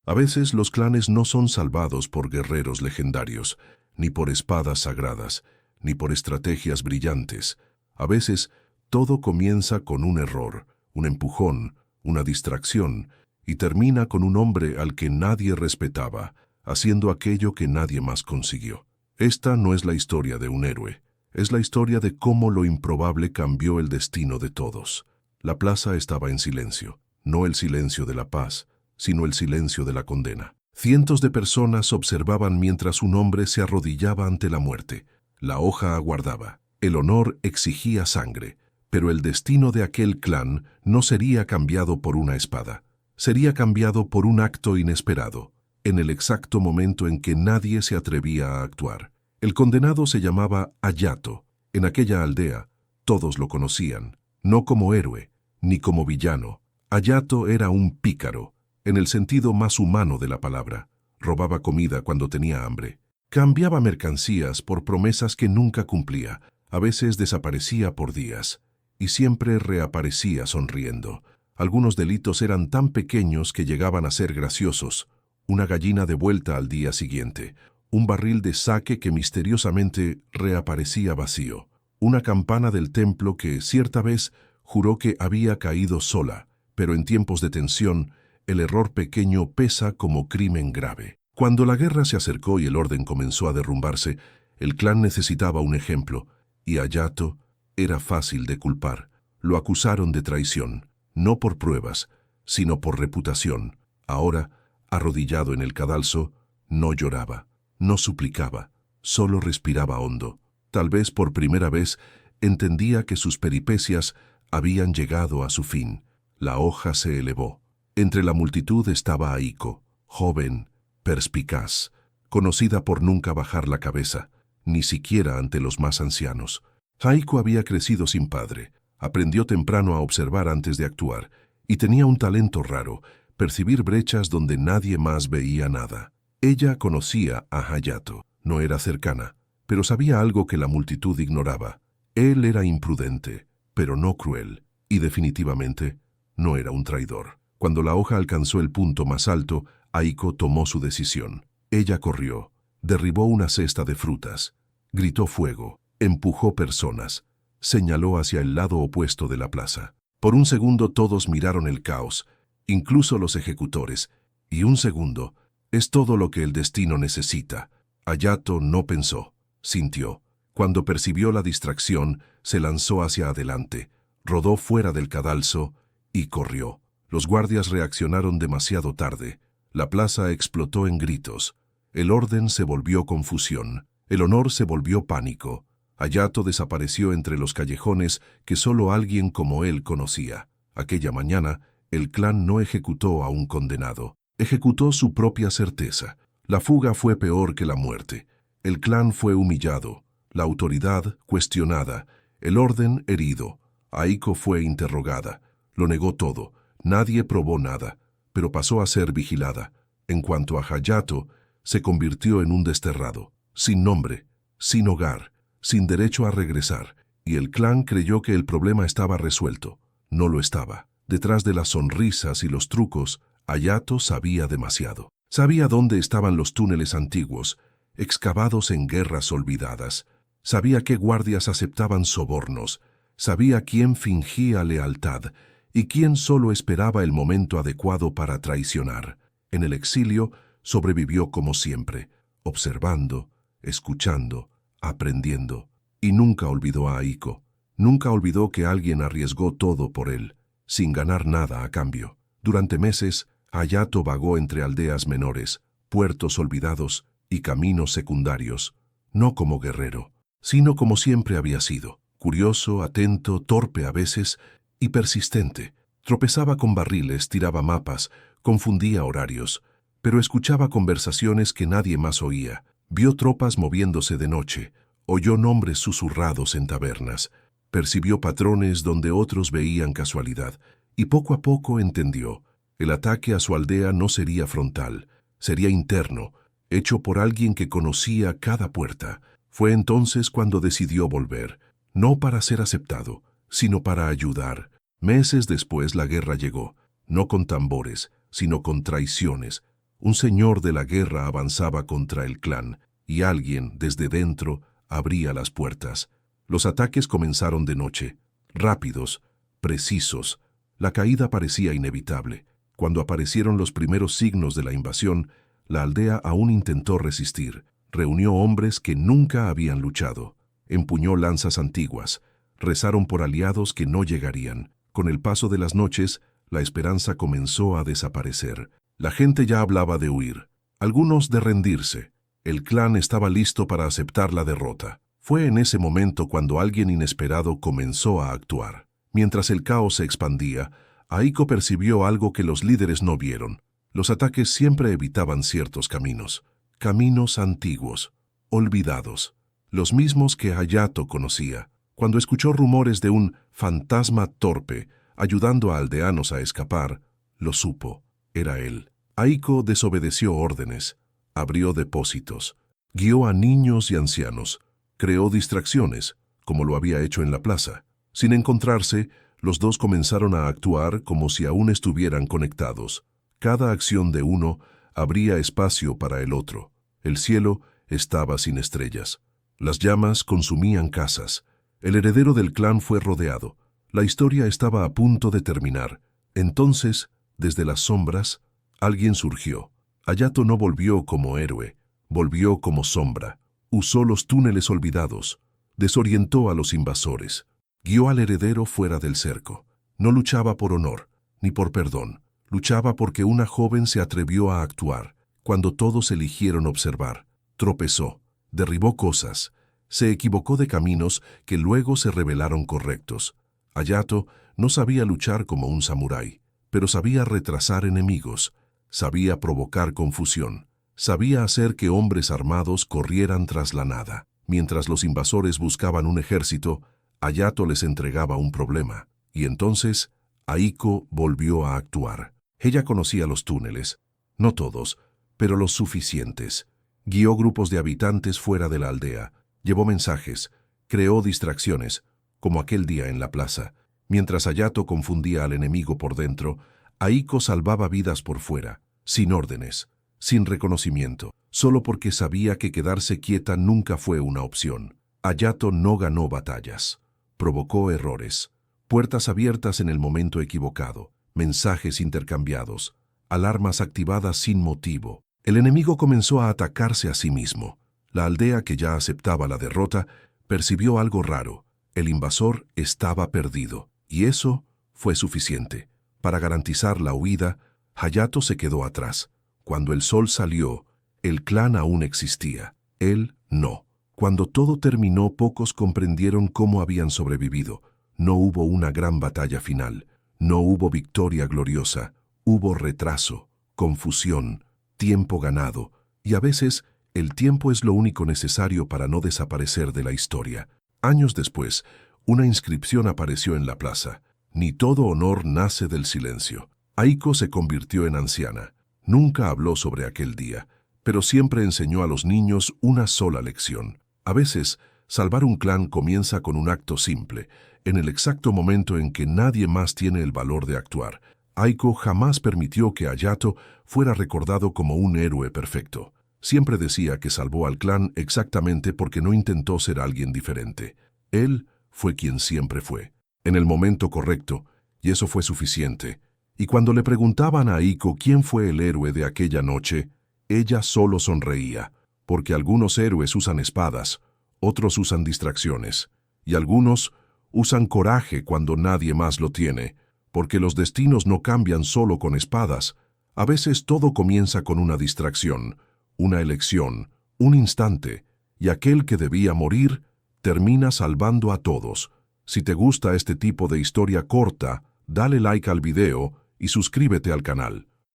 A veces los clanes no son salvados por guerreros legendarios, ni por espadas sagradas, ni por estrategias brillantes. A veces todo comienza con un error, un empujón, una distracción, y termina con un hombre al que nadie respetaba, haciendo aquello que nadie más consiguió. Esta no es la historia de un héroe, es la historia de cómo lo improbable cambió el destino de todos. La plaza estaba en silencio, no el silencio de la paz, sino el silencio de la condena. Cientos de personas observaban mientras un hombre se arrodillaba ante la muerte. La hoja aguardaba. El honor exigía sangre, pero el destino de aquel clan no sería cambiado por una espada. Sería cambiado por un acto inesperado, en el exacto momento en que nadie se atrevía a actuar. El condenado se llamaba Hayato. En aquella aldea, todos lo conocían, no como héroe, ni como villano. Hayato era un pícaro, en el sentido más humano de la palabra. Robaba comida cuando tenía hambre. Cambiaba mercancías por promesas que nunca cumplía. A veces desaparecía por días, y siempre reaparecía sonriendo. Algunos delitos eran tan pequeños que llegaban a ser graciosos. Una gallina de vuelta al día siguiente, un barril de sake que misteriosamente reaparecía vacío, una campana del templo que cierta vez juró que había caído sola, pero en tiempos de tensión, el error pequeño pesa como crimen grave. Cuando la guerra se acercó y el orden comenzó a derrumbarse, el clan necesitaba un ejemplo, y Hayato era fácil de culpar. Lo acusaron de traición, no por pruebas, sino por reputación. Ahora, arrodillado en el cadalso, no lloraba, no suplicaba, solo respiraba hondo. Tal vez por primera vez entendía que sus peripecias habían llegado a su fin. La hoja se elevó. Entre la multitud estaba Aiko, joven, perspicaz, conocida por nunca bajar la cabeza, ni siquiera ante los más ancianos. Aiko había crecido sin padre, aprendió temprano a observar antes de actuar, y tenía un talento raro, percibir brechas donde nadie más veía nada. Ella conocía a Hayato, no era cercana, pero sabía algo que la multitud ignoraba. Él era imprudente, pero no cruel, y definitivamente no era un traidor. Cuando la hoja alcanzó el punto más alto, Aiko tomó su decisión. Ella corrió, derribó una cesta de frutas, gritó fuego, empujó personas, señaló hacia el lado opuesto de la plaza. Por un segundo todos miraron el caos, incluso los ejecutores, y un segundo es todo lo que el destino necesita. Hayato no pensó, sintió. Cuando percibió la distracción, se lanzó hacia adelante, rodó fuera del cadalso y corrió. Los guardias reaccionaron demasiado tarde. La plaza explotó en gritos. El orden se volvió confusión. El honor se volvió pánico. Hayato desapareció entre los callejones que solo alguien como él conocía. Aquella mañana, el clan no ejecutó a un condenado. Ejecutó su propia certeza. La fuga fue peor que la muerte. El clan fue humillado, la autoridad cuestionada, el orden herido. Aiko fue interrogada. Lo negó todo. Nadie probó nada, pero pasó a ser vigilada. En cuanto a Hayato, se convirtió en un desterrado, sin nombre, sin hogar, sin derecho a regresar, y el clan creyó que el problema estaba resuelto. No lo estaba. Detrás de las sonrisas y los trucos, Hayato sabía demasiado. Sabía dónde estaban los túneles antiguos, excavados en guerras olvidadas. Sabía qué guardias aceptaban sobornos. Sabía quién fingía lealtad y quién solo esperaba el momento adecuado para traicionar. En el exilio sobrevivió como siempre, observando, escuchando, aprendiendo, y nunca olvidó a Aiko. Nunca olvidó que alguien arriesgó todo por él, sin ganar nada a cambio. Durante meses, Hayato vagó entre aldeas menores, puertos olvidados y caminos secundarios, no como guerrero, sino como siempre había sido, curioso, atento, torpe a veces y persistente. Tropezaba con barriles, tiraba mapas, confundía horarios, pero escuchaba conversaciones que nadie más oía. Vio tropas moviéndose de noche, oyó nombres susurrados en tabernas, percibió patrones donde otros veían casualidad, y poco a poco entendió. El ataque a su aldea no sería frontal, sería interno, hecho por alguien que conocía cada puerta. Fue entonces cuando decidió volver, no para ser aceptado, sino para ayudar. Meses después la guerra llegó, no con tambores, sino con traiciones, Un señor de la guerra avanzaba contra el clan, y alguien, desde dentro, abría las puertas. Los ataques comenzaron de noche, rápidos, precisos. La caída parecía inevitable. Cuando aparecieron los primeros signos de la invasión, la aldea aún intentó resistir. Reunió hombres que nunca habían luchado. Empuñó lanzas antiguas. Rezaron por aliados que no llegarían. Con el paso de las noches, la esperanza comenzó a desaparecer. La gente ya hablaba de huir, algunos de rendirse. El clan estaba listo para aceptar la derrota. Fue en ese momento cuando alguien inesperado comenzó a actuar. Mientras el caos se expandía, Aiko percibió algo que los líderes no vieron. Los ataques siempre evitaban ciertos caminos. Caminos antiguos, olvidados. Los mismos que Hayato conocía. Cuando escuchó rumores de un fantasma torpe ayudando a aldeanos a escapar, lo supo. Era él. Aiko desobedeció órdenes, abrió depósitos, guió a niños y ancianos, creó distracciones, como lo había hecho en la plaza. Sin encontrarse, los dos comenzaron a actuar como si aún estuvieran conectados. Cada acción de uno abría espacio para el otro. El cielo estaba sin estrellas. Las llamas consumían casas. El heredero del clan fue rodeado. La historia estaba a punto de terminar. Entonces, desde las sombras, alguien surgió. Hayato no volvió como héroe, volvió como sombra. Usó los túneles olvidados, desorientó a los invasores, guió al heredero fuera del cerco. No luchaba por honor, ni por perdón. Luchaba porque una joven se atrevió a actuar, cuando todos eligieron observar. Tropezó, derribó cosas, se equivocó de caminos que luego se revelaron correctos. Hayato no sabía luchar como un samurái, pero sabía retrasar enemigos, sabía provocar confusión, sabía hacer que hombres armados corrieran tras la nada. Mientras los invasores buscaban un ejército, Hayato les entregaba un problema. Y entonces, Aiko volvió a actuar. Ella conocía los túneles, no todos, pero los suficientes. Guió grupos de habitantes fuera de la aldea, llevó mensajes, creó distracciones, como aquel día en la plaza. Mientras Hayato confundía al enemigo por dentro, Aiko salvaba vidas por fuera, sin órdenes, sin reconocimiento, solo porque sabía que quedarse quieta nunca fue una opción. Hayato no ganó batallas, provocó errores, puertas abiertas en el momento equivocado, mensajes intercambiados, alarmas activadas sin motivo. El enemigo comenzó a atacarse a sí mismo. La aldea, que ya aceptaba la derrota, percibió algo raro. El invasor estaba perdido, y eso fue suficiente. Para garantizar la huida, Hayato se quedó atrás. Cuando el sol salió, el clan aún existía. Él no. Cuando todo terminó, pocos comprendieron cómo habían sobrevivido. No hubo una gran batalla final. No hubo victoria gloriosa. Hubo retraso, confusión, tiempo ganado. Y a veces, el tiempo es lo único necesario para no desaparecer de la historia. Años después, una inscripción apareció en la plaza. Ni todo honor nace del silencio. Aiko se convirtió en anciana. Nunca habló sobre aquel día, pero siempre enseñó a los niños una sola lección. A veces, salvar un clan comienza con un acto simple, en el exacto momento en que nadie más tiene el valor de actuar. Aiko jamás permitió que Hayato fuera recordado como un héroe perfecto. Siempre decía que salvó al clan exactamente porque no intentó ser alguien diferente. Él fue quien siempre fue, en el momento correcto, y eso fue suficiente. Y cuando le preguntaban a Aiko quién fue el héroe de aquella noche, ella solo sonreía, porque algunos héroes usan espadas, otros usan distracciones, y algunos usan coraje cuando nadie más lo tiene, porque los destinos no cambian solo con espadas. A veces todo comienza con una distracción, una elección, un instante, y aquel que debía morir termina salvando a todos. Si te gusta este tipo de historia corta, dale like al video y suscríbete al canal.